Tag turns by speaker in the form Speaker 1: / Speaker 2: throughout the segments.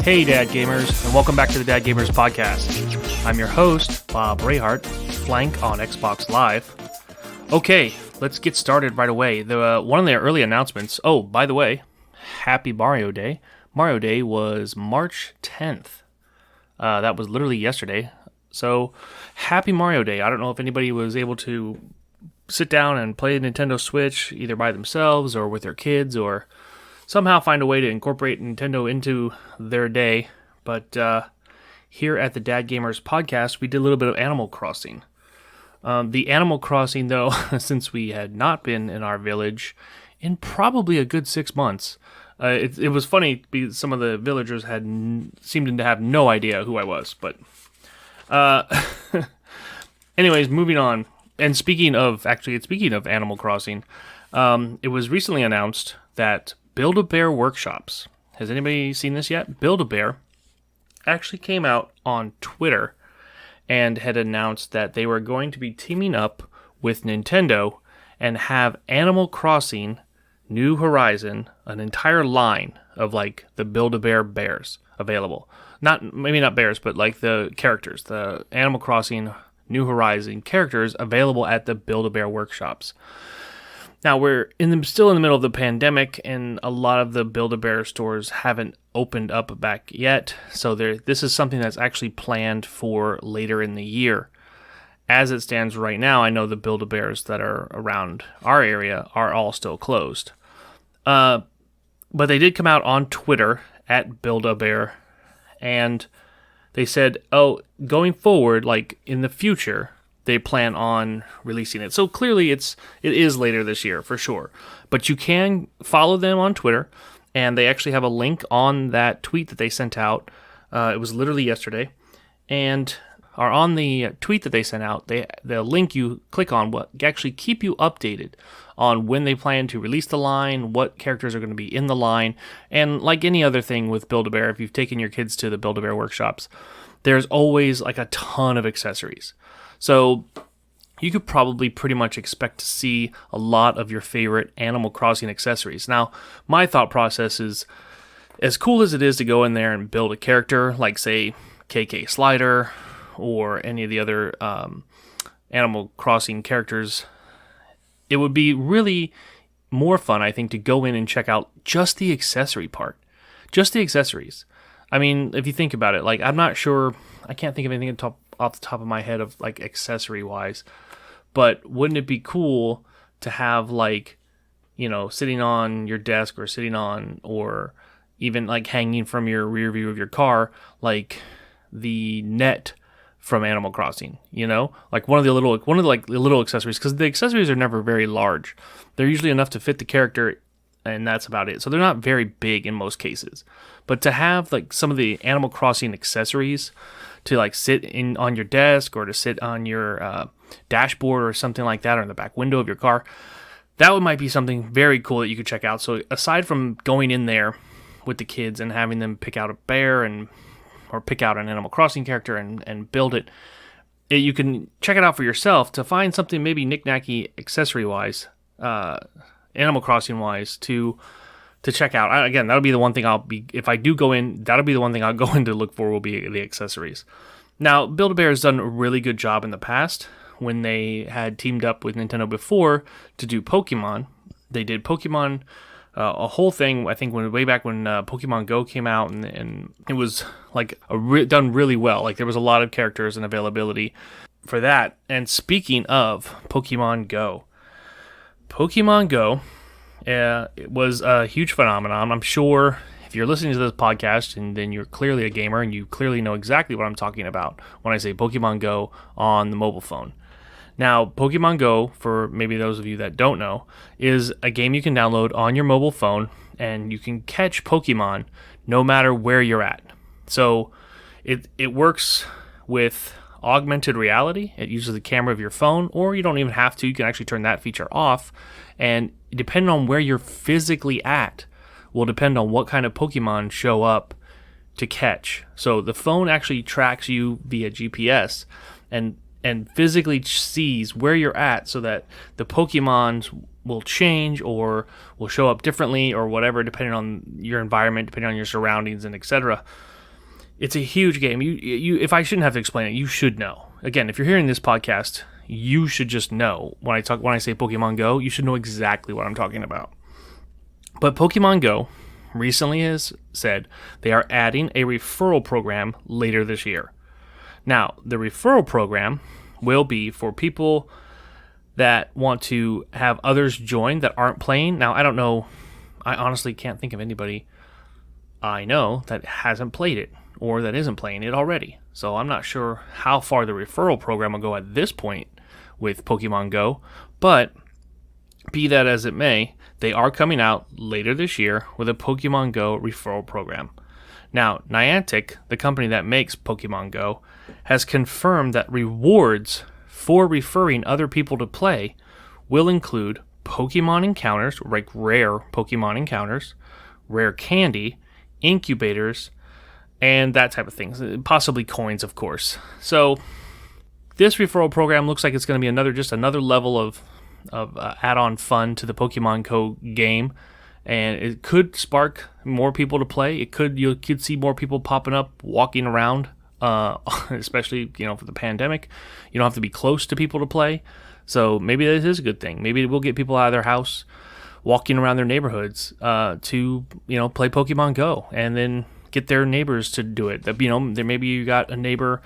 Speaker 1: Hey Dad Gamers, and welcome back to the Dad Gamers Podcast. I'm your host, Bob Rayhart, flank on Xbox Live. Okay, let's get started right away. One of the early announcements, oh, by the way, happy Mario Day. Mario Day was March 10th. That was literally yesterday. So, happy Mario Day. I don't know if anybody was able to sit down and play a Nintendo Switch either by themselves or with their kids or somehow find a way to incorporate Nintendo into their day. But here at the Dad Gamers Podcast, we did a little bit of Animal Crossing. The Animal Crossing, though, since we had not been in our village in probably a good 6 months, it was funny because some of the villagers seemed to have no idea who I was. But anyways, moving on. And speaking of Animal Crossing, it was recently announced that Build-A-Bear workshops. Has anybody seen this yet? Build-A-Bear actually came out on Twitter and had announced that they were going to be teaming up with Nintendo and have Animal Crossing New Horizon, an entire line of like the Build-A-Bear bears available. Maybe not bears, but like the characters, the Animal Crossing New Horizon characters available at the Build-A-Bear workshops. Now, we're still in the middle of the pandemic, and a lot of the Build-A-Bear stores haven't opened up back yet, so this is something that's actually planned for later in the year. As it stands right now, I know the Build-A-Bears that are around our area are all still closed. But they did come out on Twitter, at Build-A-Bear, and they said, going forward, like in the future, they plan on releasing it. So clearly it is later this year for sure. But you can follow them on Twitter, and they actually have a link on that tweet that they sent out. It was literally yesterday. And on the tweet that they sent out, the link you click on will actually keep you updated on when they plan to release the line, what characters are going to be in the line, and like any other thing with Build-A-Bear, if you've taken your kids to the Build-A-Bear workshops, there's always like a ton of accessories. So you could probably pretty much expect to see a lot of your favorite Animal Crossing accessories. Now, my thought process is, as cool as it is to go in there and build a character, like say KK Slider or any of the other Animal Crossing characters, it would be really more fun, I think, to go in and check out just the accessory part. Just the accessories. I mean, if you think about it, like, I'm not sure, I can't think of anything off the top of my head of, like, accessory-wise, but wouldn't it be cool to have, like, you know, sitting on your desk or even, like, hanging from your rear view of your car, like, the net from Animal Crossing, you know, like one of the little accessories, because the accessories are never very large. They're usually enough to fit the character, and that's about it. So they're not very big in most cases. But to have like some of the Animal Crossing accessories to like sit on your desk or to sit on your dashboard or something like that, or in the back window of your car, that might be something very cool that you could check out. So aside from going in there with the kids and having them pick out a bear or pick out an Animal Crossing character and build it, you can check it out for yourself to find something maybe knick-knacky accessory-wise, Animal Crossing-wise, to check out. Again, that'll be the one thing if I do go in, that'll be the one thing I'll go in to look for will be the accessories. Now, Build-A-Bear has done a really good job in the past when they had teamed up with Nintendo before to do Pokemon. They did Pokemon, a whole thing, I think, way back when Pokemon Go came out, and it was like done really well. Like there was a lot of characters and availability for that. And speaking of Pokemon Go, it was a huge phenomenon. I'm sure if you're listening to this podcast, and then you're clearly a gamer and you clearly know exactly what I'm talking about when I say Pokemon Go on the mobile phone. Now, Pokemon Go, for maybe those of you that don't know, is a game you can download on your mobile phone, and you can catch Pokemon no matter where you're at. So it works with augmented reality. It uses the camera of your phone, or you don't even have to. You can actually turn that feature off, and depending on where you're physically at will depend on what kind of Pokemon show up to catch. So the phone actually tracks you via GPS and physically sees where you're at, so that the Pokemon will change or will show up differently or whatever, depending on your environment, depending on your surroundings, and etc. It's a huge game. You if I shouldn't have to explain it, you should know. Again, if you're hearing this podcast, you should just know when I say Pokemon Go, you should know exactly what I'm talking about. But Pokemon Go recently has said they are adding a referral program later this year. Now, the referral program will be for people that want to have others join that aren't playing. Now, I don't know. I honestly can't think of anybody I know that hasn't played it or that isn't playing it already. So I'm not sure how far the referral program will go at this point with Pokemon Go. But be that as it may, they are coming out later this year with a Pokemon Go referral program. Now, Niantic, the company that makes Pokemon Go, has confirmed that rewards for referring other people to play will include Pokemon encounters, like rare Pokemon encounters, rare candy, incubators, and that type of things. Possibly coins, of course. So this referral program looks like it's going to be another level of add-on fun to the Pokemon Go game, and it could spark more people to play. You could see more people popping up, walking around, especially for the pandemic. You don't have to be close to people to play, so maybe that is a good thing. Maybe it will get people out of their house, walking around their neighborhoods to play Pokemon Go, and then get their neighbors to do it. Maybe you got a neighbor,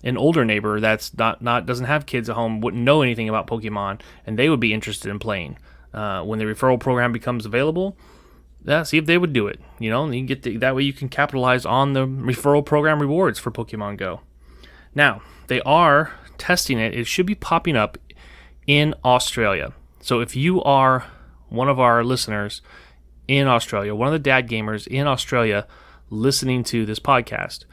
Speaker 1: an older neighbor that's not doesn't have kids at home, wouldn't know anything about Pokemon, and they would be interested in playing. When the referral program becomes available, see if they would do it. And you get that way you can capitalize on the referral program rewards for Pokemon Go. Now, they are testing it. It should be popping up in Australia. So if you are one of our listeners in Australia, one of the dad gamers in Australia listening to this podcast,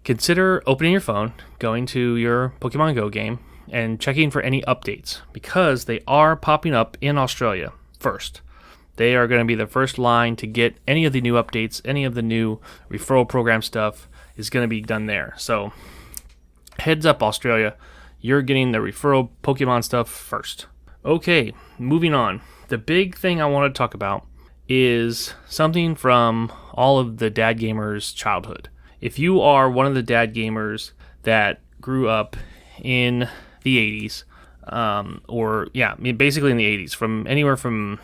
Speaker 1: consider opening your phone, going to your Pokemon Go game, and checking for any updates, because they are popping up in Australia first. They are going to be the first line to get any of the new updates, any of the new referral program stuff is going to be done there. So heads up, Australia, you're getting the referral Pokemon stuff first. Okay, moving on. The big thing I want to talk about is something from all of the dad gamers' childhood. If you are one of the dad gamers that grew up in the 80s, basically in the 80s, from anywhere from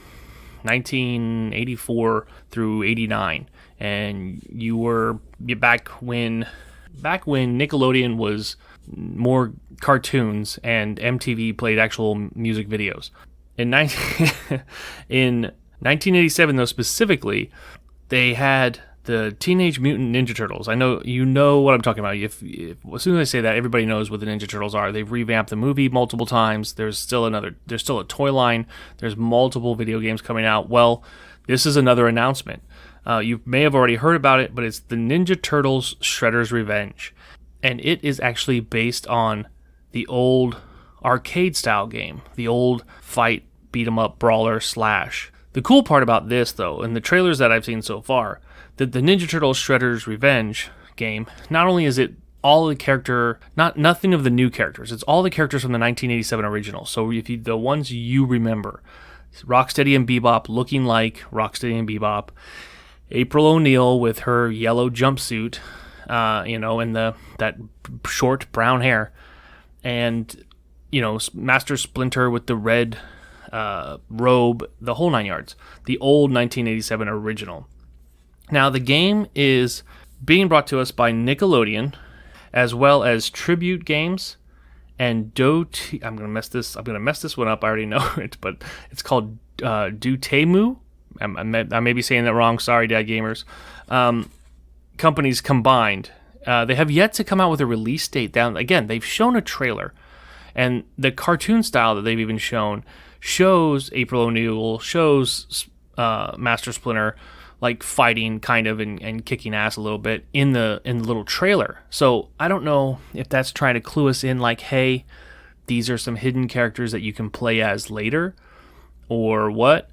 Speaker 1: 1984 through 89, and you were back when Nickelodeon was more cartoons and MTV played actual music videos. In 1987, though, specifically, they had the Teenage Mutant Ninja Turtles. I know you know what I'm talking about. If as soon as I say that, everybody knows what the Ninja Turtles are. They've revamped the movie multiple times. There's still a toy line. There's multiple video games coming out. Well, this is another announcement. You may have already heard about it, but it's the Ninja Turtles Shredder's Revenge. And it is actually based on the old arcade-style game, the old fight, beat-em-up, brawler, slash. The cool part about this, though, in the trailers that I've seen so far, that the Ninja Turtles Shredder's Revenge game, not only is it all the character, nothing of the new characters, it's all the characters from the 1987 original. So the ones you remember, Rocksteady and Bebop looking like Rocksteady and Bebop, April O'Neil with her yellow jumpsuit, and that short brown hair, and Master Splinter with the red robe, the whole 9 yards, the old 1987 original. Now, the game is being brought to us by Nickelodeon, as well as Tribute Games and I'm gonna mess this one up. I already know it, but it's called Dotemu. I may be saying that wrong. Sorry, Dad Gamers. Companies combined. They have yet to come out with a release date. Again, they've shown a trailer, and the cartoon style that they've even shown shows April O'Neil, shows Master Splinter like fighting kind of and kicking ass a little bit in the little trailer. So I don't know if that's trying to clue us in, like, hey, these are some hidden characters that you can play as later, or what.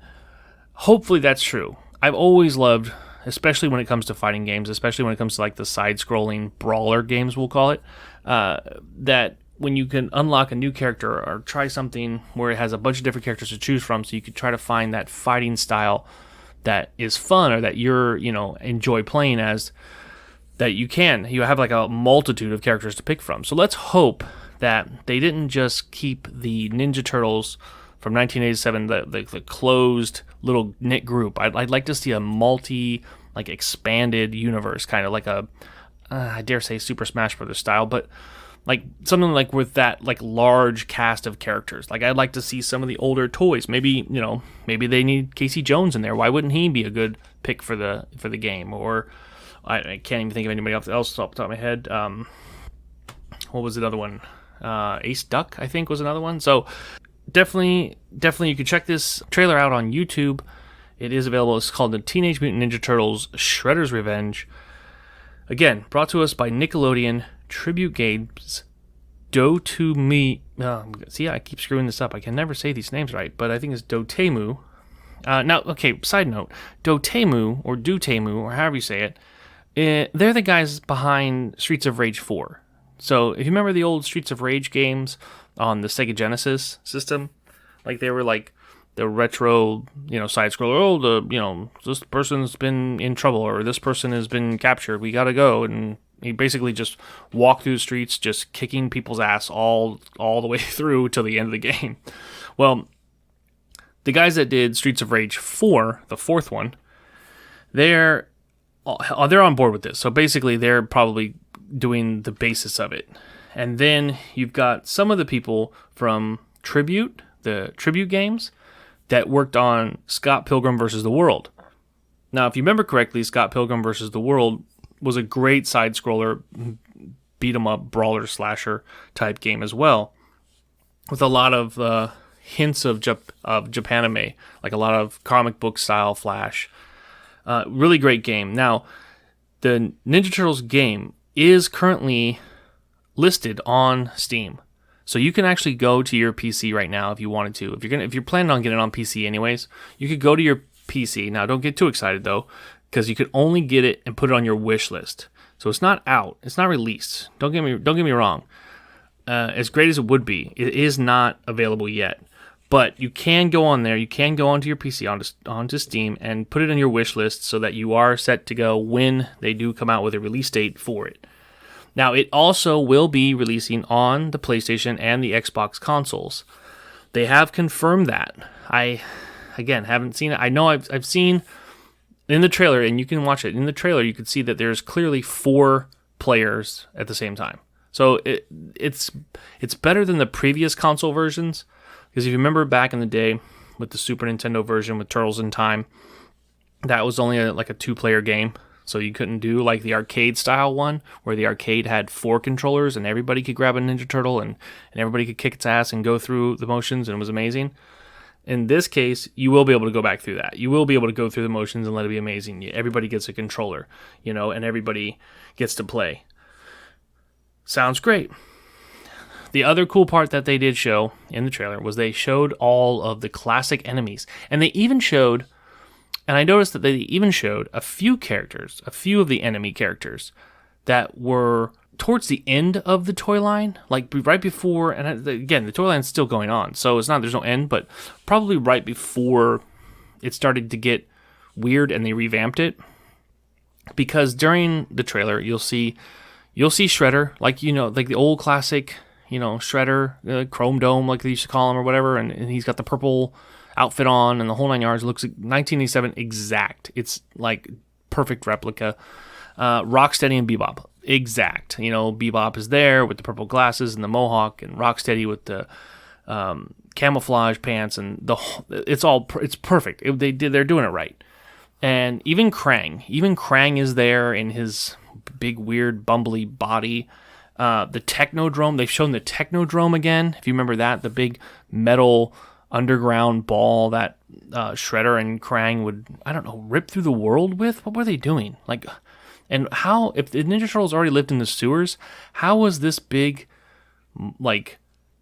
Speaker 1: Hopefully that's true. I've always loved, especially when it comes to fighting games, especially when it comes to like the side-scrolling brawler games, we'll call it, that when you can unlock a new character or try something where it has a bunch of different characters to choose from, so you could try to find that fighting style that is fun or that you're, enjoy playing as, that you have like a multitude of characters to pick from. So let's hope that they didn't just keep the Ninja Turtles from 1987, the closed little knit group. I'd like to see a expanded universe, kind of like I dare say Super Smash Bros. Style, but like something like with that like large cast of characters. Like I'd like to see some of the older toys. Maybe they need Casey Jones in there. Why wouldn't he be a good pick for the game? Or I can't even think of anybody else off the top of my head. What was another one? Ace Duck, I think, was another one. So definitely you can check this trailer out on YouTube. It is available. It's called the Teenage Mutant Ninja Turtles Shredder's Revenge. Again, brought to us by Nickelodeon Tribute Games. Dotemu. See, I keep screwing this up. I can never say these names right, but I think it's Dotemu. Now, okay, side note. Dotemu, or however you say it, they're the guys behind Streets of Rage 4. So, if you remember the old Streets of Rage games on the Sega Genesis system, like they were like the retro, side scroller. This person's been in trouble, or this person has been captured. We gotta go, and he basically just walked through the streets, just kicking people's ass all the way through till the end of the game. Well, the guys that did Streets of Rage 4, the fourth one, they're on board with this. So basically, they're probably doing the basis of it. And then you've got some of the people from the Tribute games, that worked on Scott Pilgrim vs. the World. Now, if you remember correctly, Scott Pilgrim vs. the World was a great side-scroller, beat-em-up, brawler, slasher type game as well, with a lot of hints of Japanime, like a lot of comic book style Flash. Really great game. Now, the Ninja Turtles game is currently listed on Steam. So you can actually go to your PC right now if you wanted to. If you're planning on getting it on PC anyways, you could go to your PC. Now, don't get too excited though, because you could only get it and put it on your wish list. So it's not out. It's not released. Don't get me wrong. As great as it would be, it is not available yet. But you can go on there. You can go onto your PC onto Steam and put it on your wish list so that you are set to go when they do come out with a release date for it. Now, it also will be releasing on the PlayStation and the Xbox consoles. They have confirmed that. I, again, haven't seen it. I know I've seen in the trailer, and you can watch it. In the trailer, you can see that there's clearly 4 players at the same time. So it's better than the previous console versions, because if you remember back in the day with the Super Nintendo version with Turtles in Time, that was only a 2-player game. So you couldn't do like the arcade style one, where the arcade had 4 controllers and everybody could grab a Ninja Turtle and everybody could kick its ass and go through the motions, and it was amazing. In this case, you will be able to go back through that. You will be able to go through the motions and let it be amazing. Everybody gets a controller, and everybody gets to play. Sounds great. The other cool part that they did show in the trailer was they showed all of the classic enemies. And they even showed... And I noticed that they even showed a few of the enemy characters that were towards the end of the toy line, like right before, and again, the toy line's still going on, so there's no end, but probably right before it started to get weird and they revamped it. Because during the trailer, you'll see Shredder, like the old classic, Shredder, Chrome Dome, like they used to call him or whatever, and he's got the purple outfit on and the whole 9 yards. Looks like 1987 exact. It's like perfect replica. Rocksteady and Bebop, exact. Bebop is there with the purple glasses and the mohawk, and Rocksteady with the camouflage pants, and it's perfect. They're doing it right. And even Krang is there in his big weird bumbly body. The Technodrome, they've shown the Technodrome again. If you remember that, the big metal underground ball that Shredder and Krang would, rip through the world with? What were they doing? And how, if the Ninja Turtles already lived in the sewers, how was this big,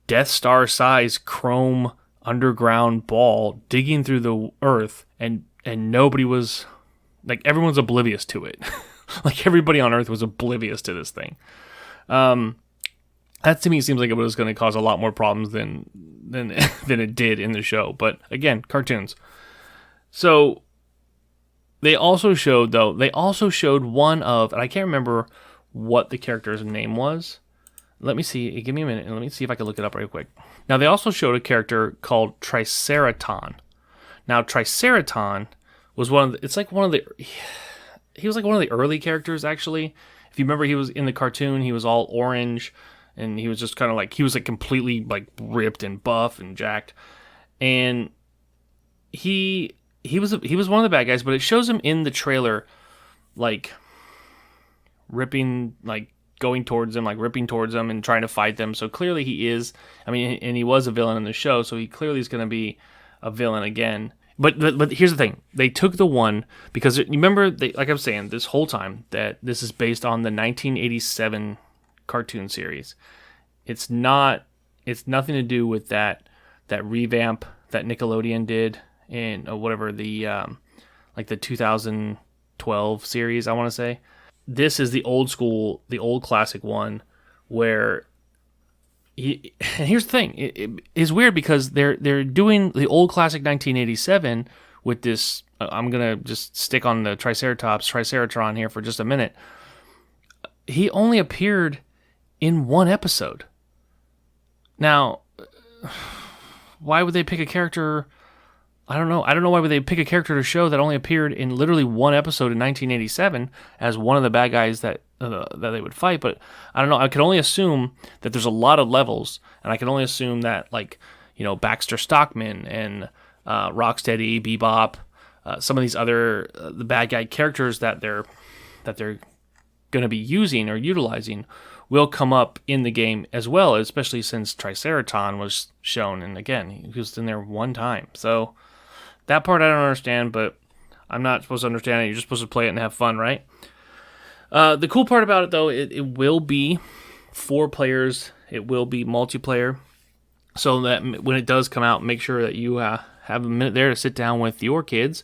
Speaker 1: Death Star size chrome underground ball digging through the earth and nobody was, everyone's oblivious to it. Everybody on Earth was oblivious to this thing. That to me seems like it was going to cause a lot more problems than than it did in the show. But again, cartoons. So they also showed one of, and I can't remember what the character's name was. Let me see. Give me a minute and let me see if I can look it up real quick. Now they also showed a character called Triceraton. Now Triceraton was he was like one of the early characters actually. If you remember, he was in the cartoon, he was all orange. And he was just kind of like, he was like completely like ripped and buff and jacked. And he was one of the bad guys, but it shows him in the trailer like ripping, like going towards them, like ripping towards them and trying to fight them. So clearly he is, I mean, and he was a villain in the show, so he clearly is going to be a villain again. But here's the thing. They took the one, because you remember, like I was saying this whole time, that this is based on the 1987 cartoon series. It's nothing to do with that revamp that Nickelodeon did in whatever the like the 2012 series, I want to say. This is the old school, the old classic one where and here's the thing. It is weird because they're doing the old classic 1987 with this. I'm gonna just stick on the Triceraton here for just a minute. He only appeared in one episode. Now, why would they pick a character? I don't know why would they pick a character to show that only appeared in literally one episode in 1987 as one of the bad guys that they would fight. But I don't know. I can only assume that there's a lot of levels, and I can only assume that, like, you know, Baxter Stockman and Rocksteady, Bebop, some of these other the bad guy characters that they're going to be using or utilizing will come up in the game as well, especially since Triceraton was shown, and again, he was in there one time. So that part I don't understand, but I'm not supposed to understand it. You're just supposed to play it and have fun, right? The cool part about it, though, it will be 4 players. It will be multiplayer, so that when it does come out, make sure that you have a minute there to sit down with your kids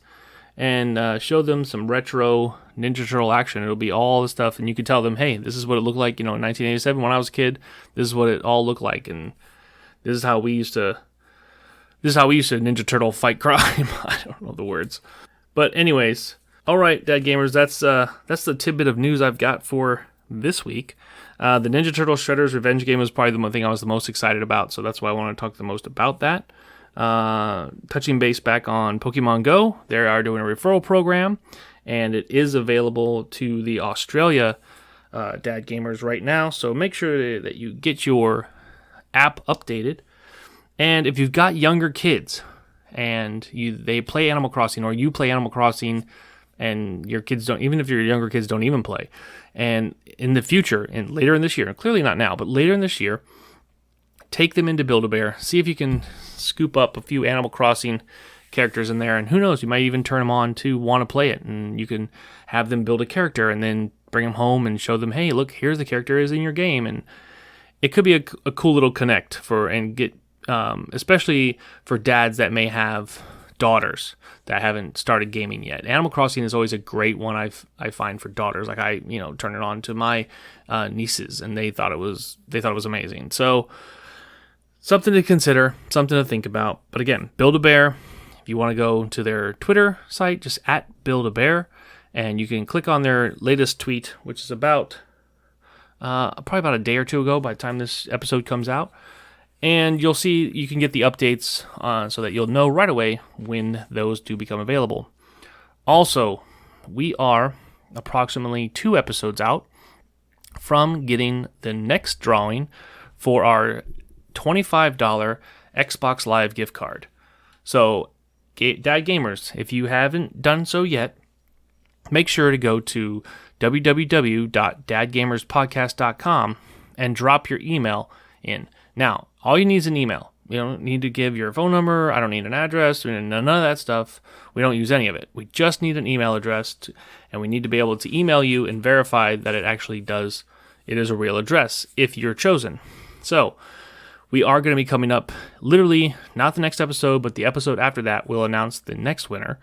Speaker 1: and show them some retro Ninja Turtle action. It'll be all the stuff, and you can tell them, hey, this is what it looked like, you know, in 1987 when I was a kid. This is what it all looked like, and this is how we used to Ninja Turtle fight crime. I don't know the words, but anyways, all right, Dad Gamers, that's the tidbit of news I've got for this week. The Ninja Turtle Shredder's Revenge game was probably the one thing I was the most excited about, so that's why I want to talk the most about that. Touching base back on Pokemon Go, they are doing a referral program, and it is available to the Australia Dad Gamers right now, so make sure that you get your app updated. And if you've got younger kids and they play Animal Crossing, or you play Animal Crossing and your kids don't, even if your younger kids don't even play, and in the future, and later in this year, clearly not now, but later in this year, take them into Build-A-Bear, see if you can scoop up a few Animal Crossing characters in there, and who knows, you might even turn them on to want to play it, and you can have them build a character and then bring them home and show them, hey, look, here's the character is in your game. And it could be a cool little connect especially for dads that may have daughters that haven't started gaming yet. Animal Crossing is always a great one I find for daughters. Like I turn it on to my nieces, and they thought it was amazing. So something to consider, something to think about. But again, Build-A-Bear, if you want to go to their Twitter site, just @Build-A-Bear, and you can click on their latest tweet, which is about probably about a day or two ago by the time this episode comes out. And you'll see, you can get the updates so that you'll know right away when those do become available. Also, we are approximately 2 episodes out from getting the next drawing for our $25 Xbox Live gift card. So, Dad Gamers, if you haven't done so yet, make sure to go to www.dadgamerspodcast.com and drop your email in. Now, all you need is an email. You don't need to give your phone number. I don't need an address. None of that stuff. We don't use any of it. We just need an email address, and we need to be able to email you and verify that it is a real address if you're chosen. So, we are going to be coming up, literally, not the next episode, but the episode after that, we'll announce the next winner.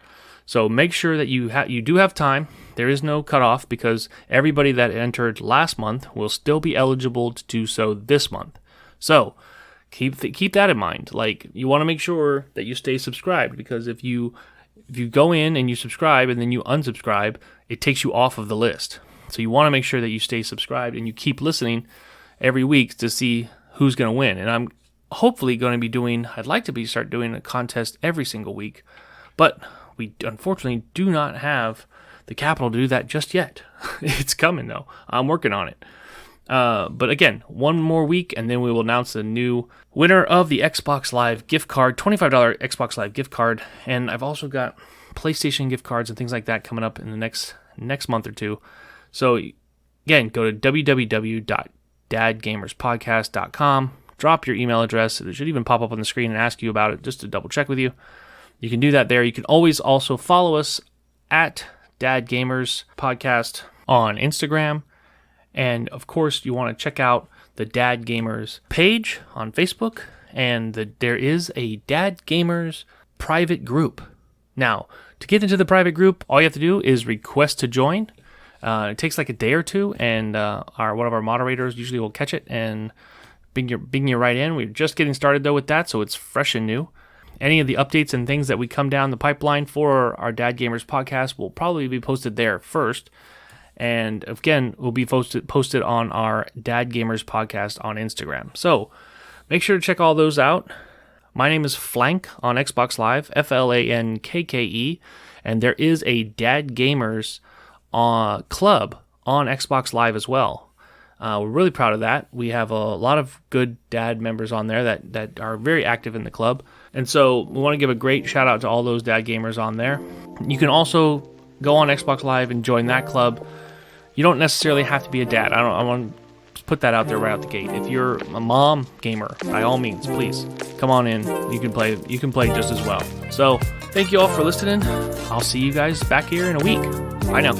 Speaker 1: So make sure that you do have time. There is no cutoff because everybody that entered last month will still be eligible to do so this month. So keep that in mind. Like, you want to make sure that you stay subscribed, because if you go in and you subscribe and then you unsubscribe, it takes you off of the list. So you want to make sure that you stay subscribed and you keep listening every week to see who's going to win. And I'm hopefully going to be I'd like to start doing a contest every single week, but we unfortunately do not have the capital to do that just yet. It's coming though. I'm working on it. But again, one more week and then we will announce the new winner of the Xbox Live gift card, $25 Xbox Live gift card. And I've also got PlayStation gift cards and things like that coming up in the next month or two. So again, go to www.dadgamerspodcast.com, drop your email address. It should even pop up on the screen and ask you about it just to double check with you. You can do that there. You can always also follow us at Dad Gamers Podcast on Instagram. And of course, you want to check out the Dad Gamers page on Facebook. And there is a Dad Gamers private group. Now, to get into the private group, all you have to do is request to join. It takes like a day or two, and one of our moderators usually will catch it and bring you right in. We're just getting started though with that, so it's fresh and new. Any of the updates and things that we come down the pipeline for our Dad Gamers podcast will probably be posted there first. And again, will be posted on our Dad Gamers podcast on Instagram. So make sure to check all those out. My name is Flank on Xbox Live, FLANKKE, and there is a Dad Gamers club on Xbox Live as well. We're really proud of that. We have a lot of good dad members on there that are very active in the club. And so we want to give a great shout out to all those dad gamers on there. You can also go on Xbox Live and join that club. You don't necessarily have to be a dad. I want to put that out there right out the gate. If you're a mom gamer, by all means, please come on in. You can play just as well. So thank you all for listening. I'll see you guys back here in a week. Bye now.